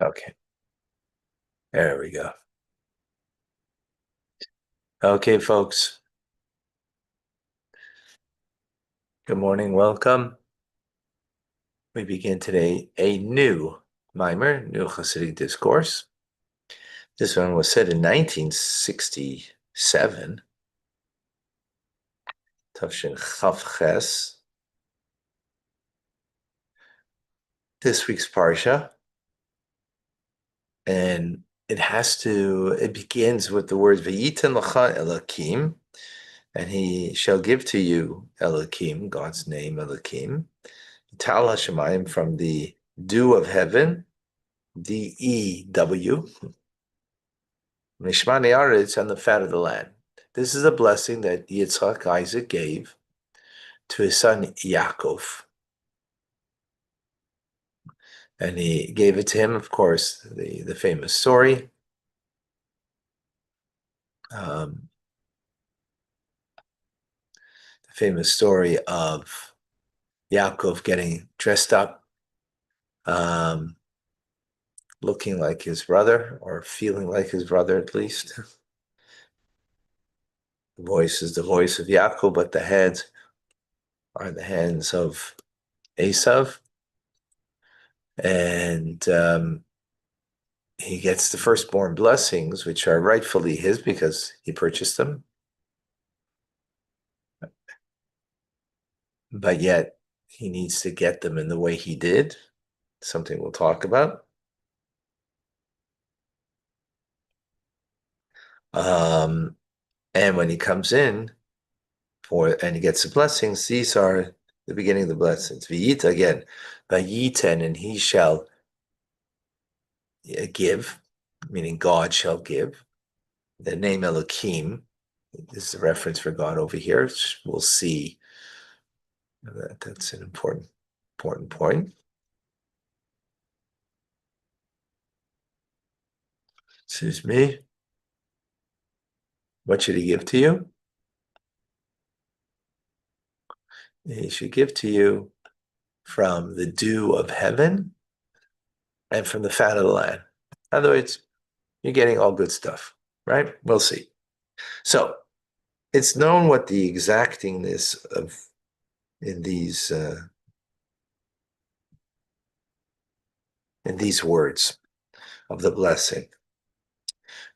Okay, there we go. Okay, folks. Good morning. Welcome. We begin today a new mimer, new Hasidic discourse. This one was said in 1967. Tafshin Chav Ches. This week's parsha, and it begins with the words V'yitan Lacha Elokim, and he shall give to you Elokim, God's name Elokim, Tal Hashemayim, from the dew of heaven, DEW, Mishmani Aretz, on the fat of the land. This is a blessing that Yitzchak, Isaac, gave to his son Yaakov. And he gave it to him, of course, the famous story. The famous story of Yaakov getting dressed up, looking like his brother, or feeling like his brother at least. The voice is the voice of Yaakov, but the hands are the hands of Esav. And he gets the firstborn blessings, which are rightfully his because he purchased them. But yet he needs to get them in the way he did, something we'll talk about. And when he comes in and he gets the blessings, these are the beginning of the blessings. V'yita again, v'yiten, and he shall give, meaning God shall give. The name Elohim is the reference for God over here. We'll see that's an important point. Excuse me. What should he give to you? He should give to you from the dew of heaven and from the fat of the land. In other words, you're getting all good stuff, right? We'll see. So it's known what the exactingness of in these words of the blessing.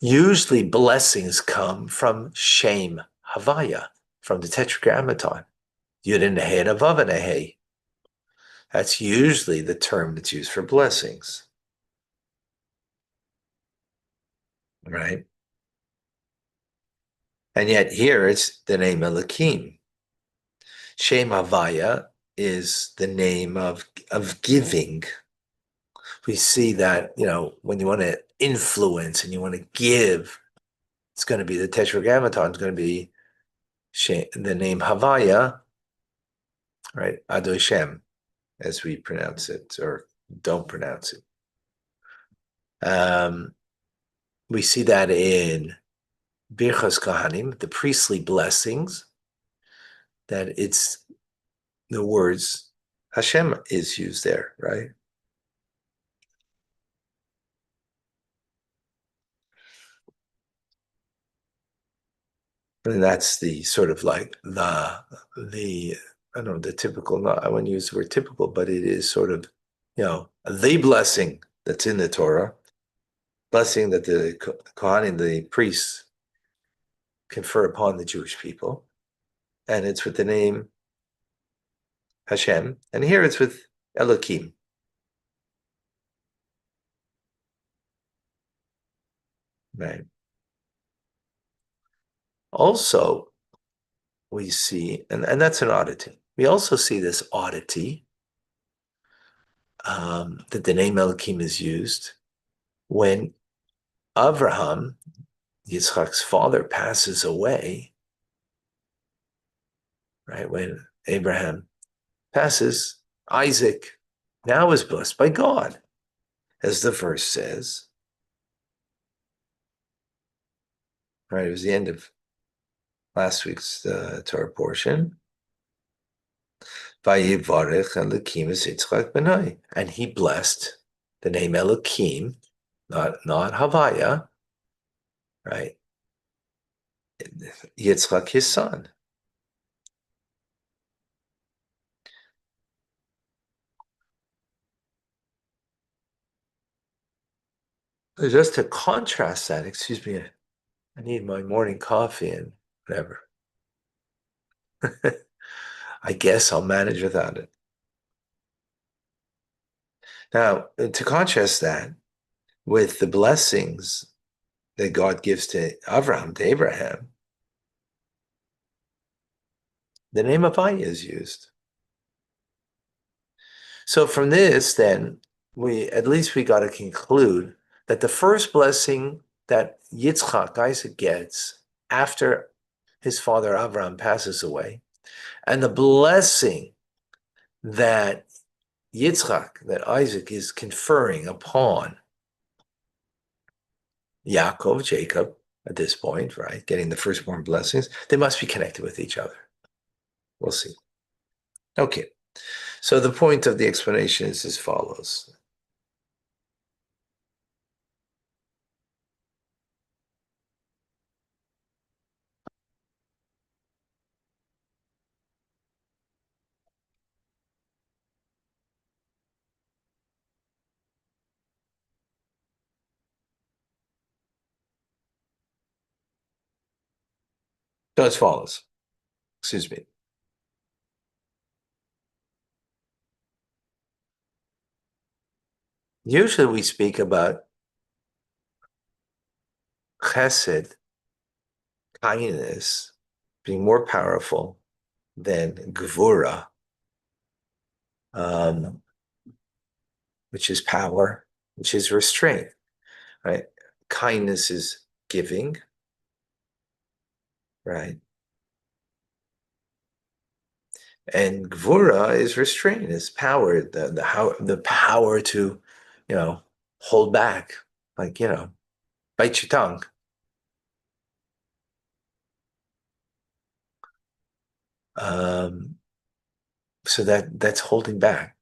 Usually blessings come from Shem Havaya, from the Tetragrammaton. Yud and Hey and a Vav and a Hey. That's usually the term that's used for blessings. Right? And yet here it's the name Elohim. Shem Havaya is the name of giving. We see that, when you want to influence and you want to give, it's going to be the Tetragrammaton, it's going to be the name Havaya, right? Ado Shem, as we pronounce it or don't pronounce it. We see that in Birchas Kohanim, the priestly blessings, that it's the words Hashem is used there, right? And that's the sort of like the I don't know, the typical, I wouldn't use the word typical, but it is sort of, the blessing that's in the Torah, blessing that the Kohanim, the priests, confer upon the Jewish people. And it's with the name Hashem. And here it's with Elohim. Right. Also, we see, and that's an oddity. We also see this oddity that the name Elohim is used when Avraham, Yitzchak's father, passes away. Right, when Abraham passes, Isaac now is blessed by God, as the verse says. Right, it was the end of last week's Torah portion. And he blessed the name Elohim, not Havaya, right? Yitzchak, his son. So just to contrast that, excuse me, I need my morning coffee and whatever. I guess I'll manage without it. Now, to contrast that with the blessings that God gives to Abraham, the name of Avaya is used. So from this, then, we got to conclude that the first blessing that Yitzchak, Isaac, gets after his father Abraham passes away, and the blessing that that Isaac is conferring upon Yaakov, Jacob, at this point, right, getting the firstborn blessings, they must be connected with each other. We'll see. Okay, so the point of the explanation is as follows. So as follows, excuse me. Usually we speak about chesed, kindness, being more powerful than gvura, which is power, which is restraint, right? Kindness is giving, right? And gvura is restraint, is power, the power to, hold back, like, bite your tongue. So that's holding back.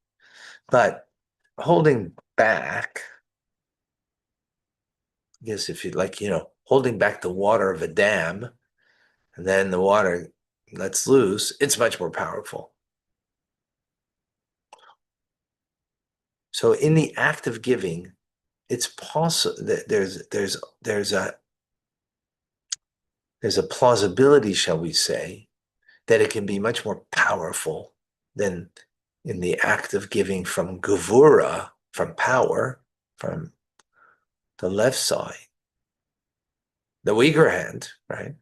But holding back, I guess if you like, holding back the water of a dam, and then the water lets loose, it's much more powerful. So in the act of giving, it's possible that there's a plausibility, shall we say, that it can be much more powerful than in the act of giving from gevura, from power, from the left side, the weaker hand, right?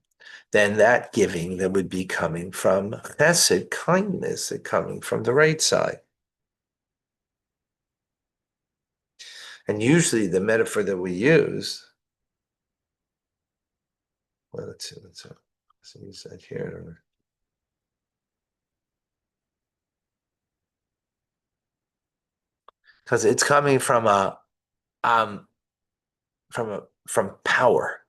Then that giving that would be coming from chesed, kindness, coming from the right side. And usually the metaphor that we use, well, let's use that here. Because it's coming from from power,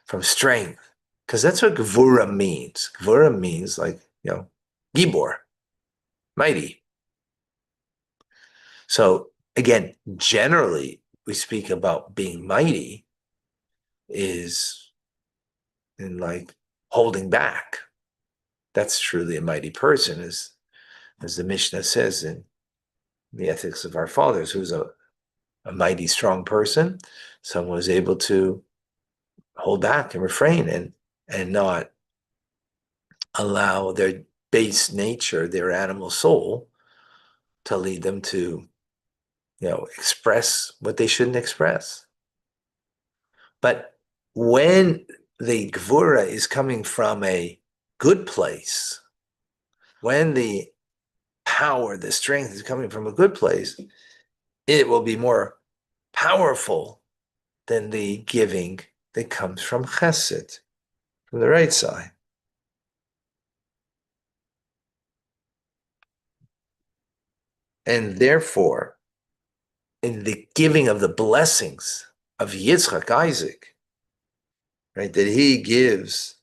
from strength. Because that's what gvura means. Gvura means like, gibor, mighty. So again, generally we speak about being mighty is in like holding back. That's truly a mighty person, as the Mishnah says in the Ethics of Our Fathers, who's a mighty, strong person. Someone was able to hold back and refrain and not allow their base nature, their animal soul, to lead them to, express what they shouldn't express. But when the gvura is coming from a good place, when the power, the strength is coming from a good place, it will be more powerful than the giving that comes from chesed, from the right side. And therefore, in the giving of the blessings of Yitzchak, Isaac, right, that he gives,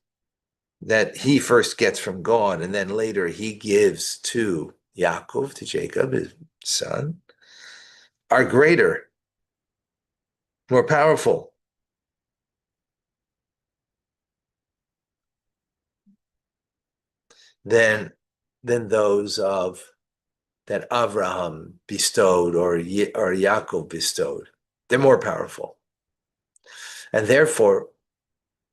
that he first gets from God, and then later he gives to Yaakov, to Jacob, his son, are greater, more powerful than those of that Avraham bestowed or Yaakov bestowed. They're more powerful. And therefore,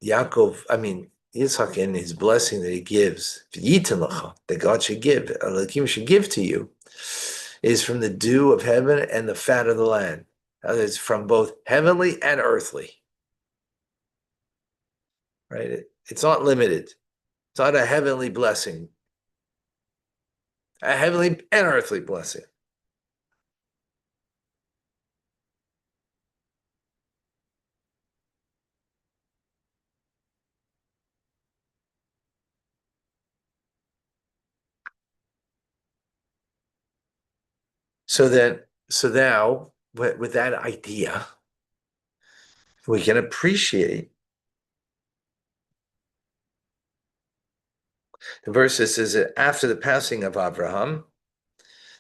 Yitzchak in his blessing that he gives, that God should give, Elohim should give to you, is from the dew of heaven and the fat of the land. It's from both heavenly and earthly. Right? It's not limited. It's not a heavenly blessing. A heavenly and earthly blessing. So now, with that idea, we can appreciate the verse that says that after the passing of Abraham,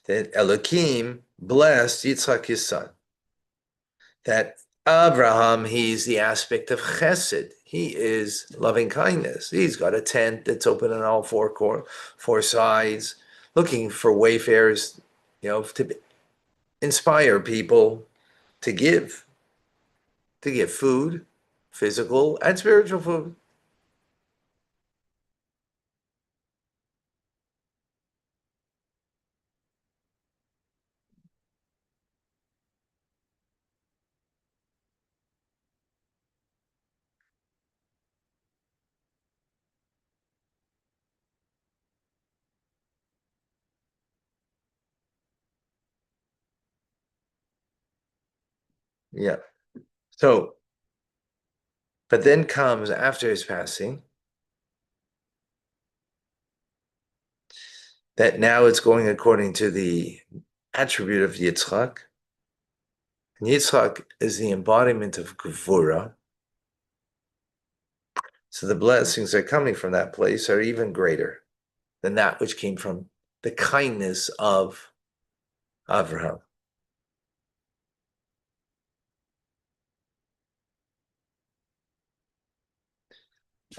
that Elohim blessed Yitzchak his son. That Abraham, he's the aspect of chesed. He is loving kindness. He's got a tent that's open on all four sides, looking for wayfarers, to inspire people to give food, physical and spiritual food. Yeah. So, but then comes after his passing, that now it's going according to the attribute of Yitzchak. And Yitzchak is the embodiment of Gevura. So the blessings that are coming from that place are even greater than that which came from the kindness of Abraham.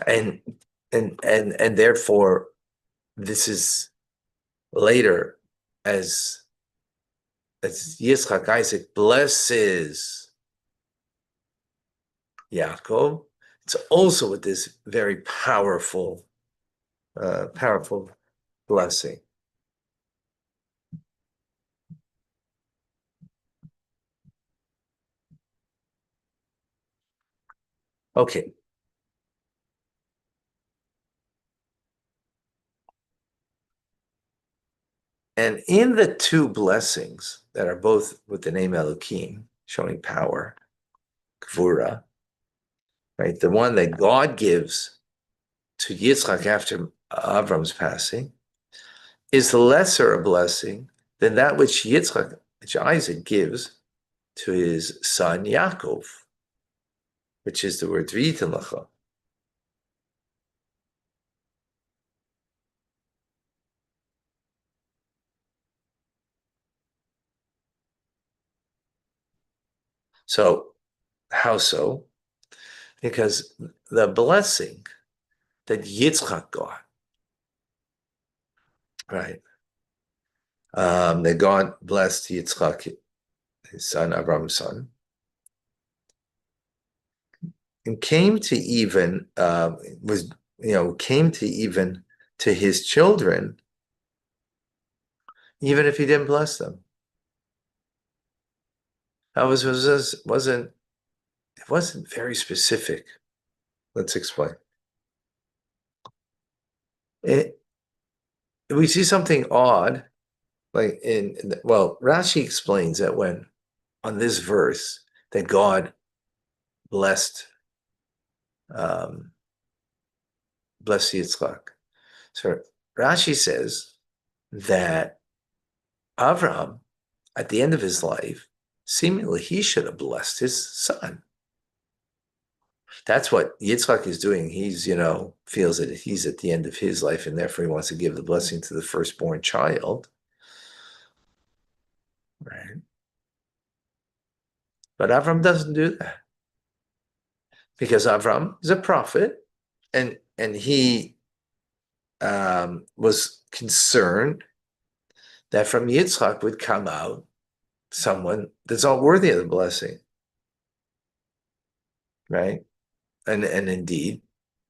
And therefore, this is later as Yitzchak Isaac blesses Yaakov. It's also with this very powerful blessing. Okay. And in the two blessings that are both with the name Elohim, showing power, Gvura, right? The one that God gives to Yitzchak after Avram's passing is lesser a blessing than that which Isaac gives to his son Yaakov, which is the word V'yitin Lecha. So, how so? Because the blessing that Yitzchak got, right? That God blessed Yitzchak, his son, Avram's son, and came to even to his children, even if he didn't bless them. That wasn't very specific. Let's explain. We see something odd, like Rashi explains that when on this verse that God blessed Yitzchak. So Rashi says that Avraham, at the end of his life, seemingly he should have blessed his son. That's what Yitzchak is doing. He's, feels that he's at the end of his life, and therefore he wants to give the blessing to the firstborn child. Right. But Avram doesn't do that because Avram is a prophet, and he was concerned that from Yitzchak would come out someone that's not worthy of the blessing, right? And indeed,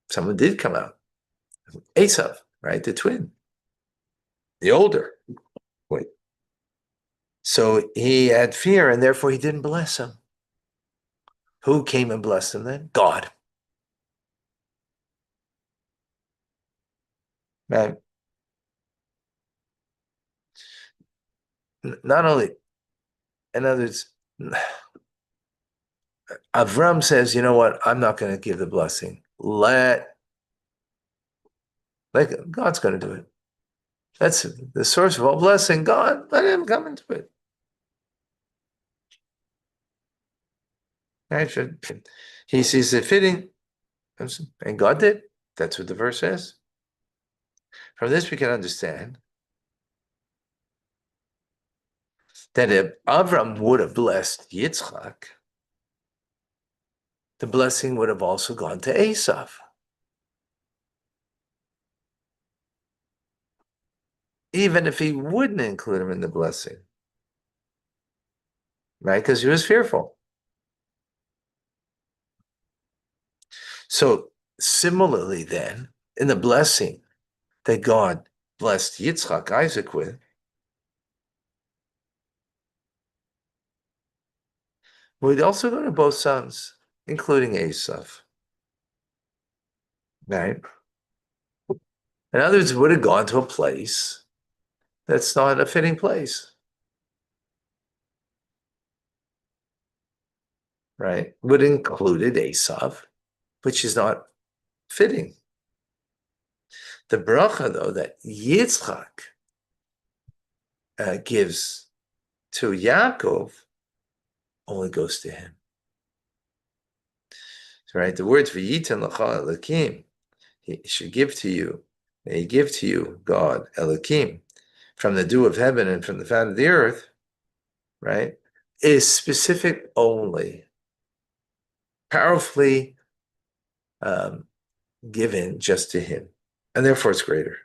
someone did come out, Esav, right, the twin, the older. Wait. So he had fear, and therefore he didn't bless him. Who came and blessed him then? God. Right? Not only, in other words, Avram says, you know what? I'm not going to give the blessing. Like God's going to do it. That's the source of all blessing. God, let him come into it. Right? He sees it fitting, and God did. That's what the verse says. From this, we can understand that if Avram would have blessed Yitzchak, the blessing would have also gone to Esav. Even if he wouldn't include him in the blessing, right? Because he was fearful. So similarly then, in the blessing that God blessed Yitzchak, Isaac with, would also go to both sons, including Esav, right? In other words, it would have gone to a place that's not a fitting place, right? Would have included Esav, which is not fitting. The bracha, though, that Yitzchak gives to Yaakov only goes to him. Right? The words V'yitan l'cha Elokim, he should give to you, may he give to you, God, Elokim, from the dew of heaven and from the fat of the earth, right, is specific only, powerfully given just to him. And therefore it's greater.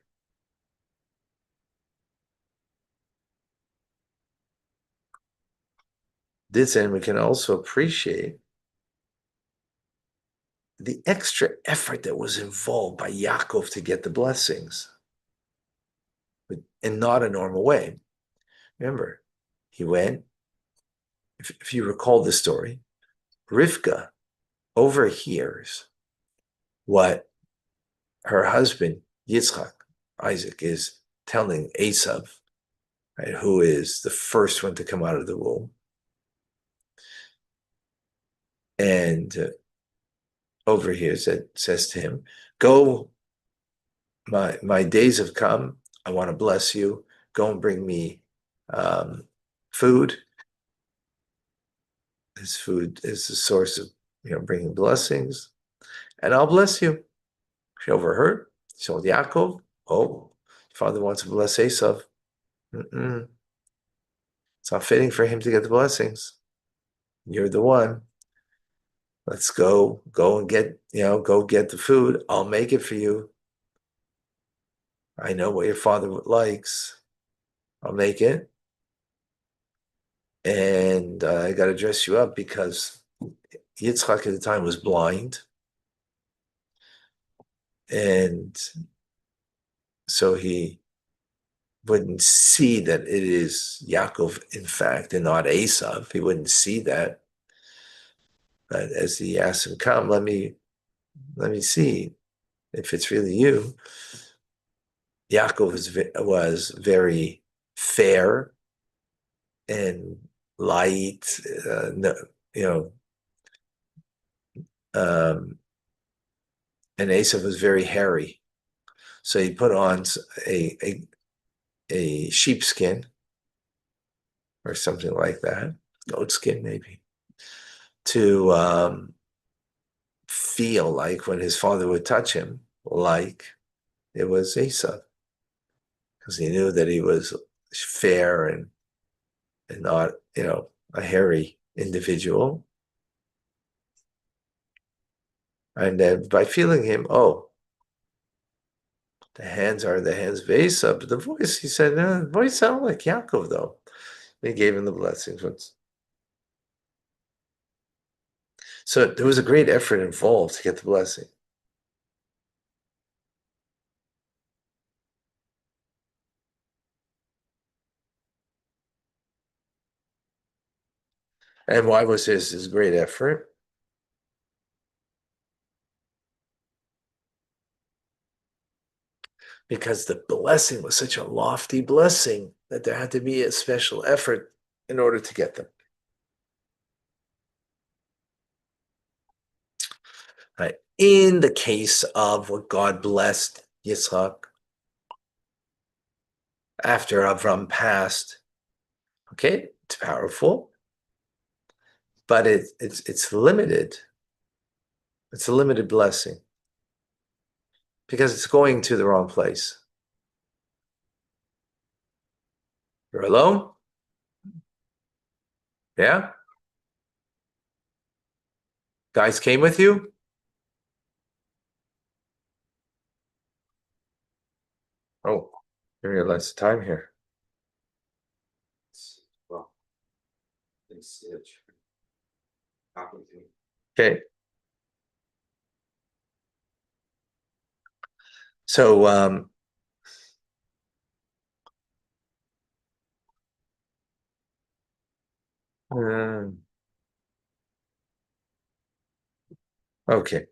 This end we can also appreciate the extra effort that was involved by Yaakov to get the blessings, but in not a normal way. Remember, he went, if you recall the story, Rivka overhears what her husband, Yitzchak, Isaac, is telling Esav, right, who is the first one to come out of the womb. And overhears it, says to him, go, my days have come. I want to bless you. Go and bring me food. This food is the source of, bringing blessings. And I'll bless you. She overheard. She told Yaakov, oh, father wants to bless Esav. It's not fitting for him to get the blessings. You're the one. Let's go and get, go get the food. I'll make it for you. I know what your father likes. I'll make it. And I got to dress you up because Yitzchak at the time was blind. And so he wouldn't see that it is Yaakov, in fact, and not Esav. He wouldn't see that. But as he asked him, come, let me see if it's really you. Yaakov was very fair and light, and Esav was very hairy. So he put on a sheepskin or something like that, goat skin maybe, to feel like when his father would touch him, like it was Esav, because he knew that he was fair and not, a hairy individual. And then by feeling him, oh, the hands are the hands of Esau, but the voice, he said, no, the voice sounded like Yaakov, though. He gave him the blessings. So there was a great effort involved to get the blessing. And why was this great effort? Because the blessing was such a lofty blessing that there had to be a special effort in order to get them. Right. In the case of what God blessed Yitzchak after Avram passed, okay, it's powerful, but it's limited. It's a limited blessing because it's going to the wrong place. You're alone? Yeah? Guys came with you? Oh, you're gonna less time here. Well, okay. So okay.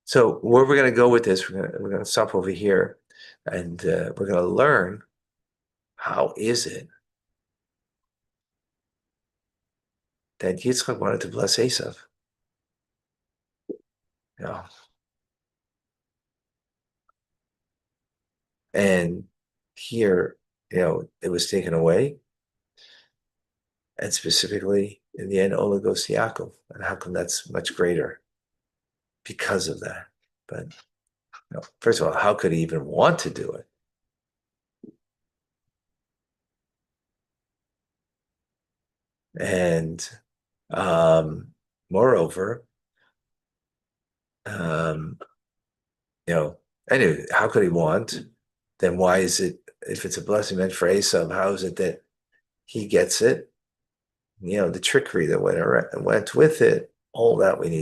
So where we're going to go with this, we're going to stop over here, and we're going to learn how is it that Yitzchak wanted to bless Esav. You know? And here, it was taken away, and specifically in the end, Ola goes to Yaakov. And how come that's much greater? Because of that. But first of all, how could he even want to do it? And moreover, anyway, how could he want? Then why is it, if it's a blessing meant for Esav, how is it that he gets it? The trickery that went with it, all that we need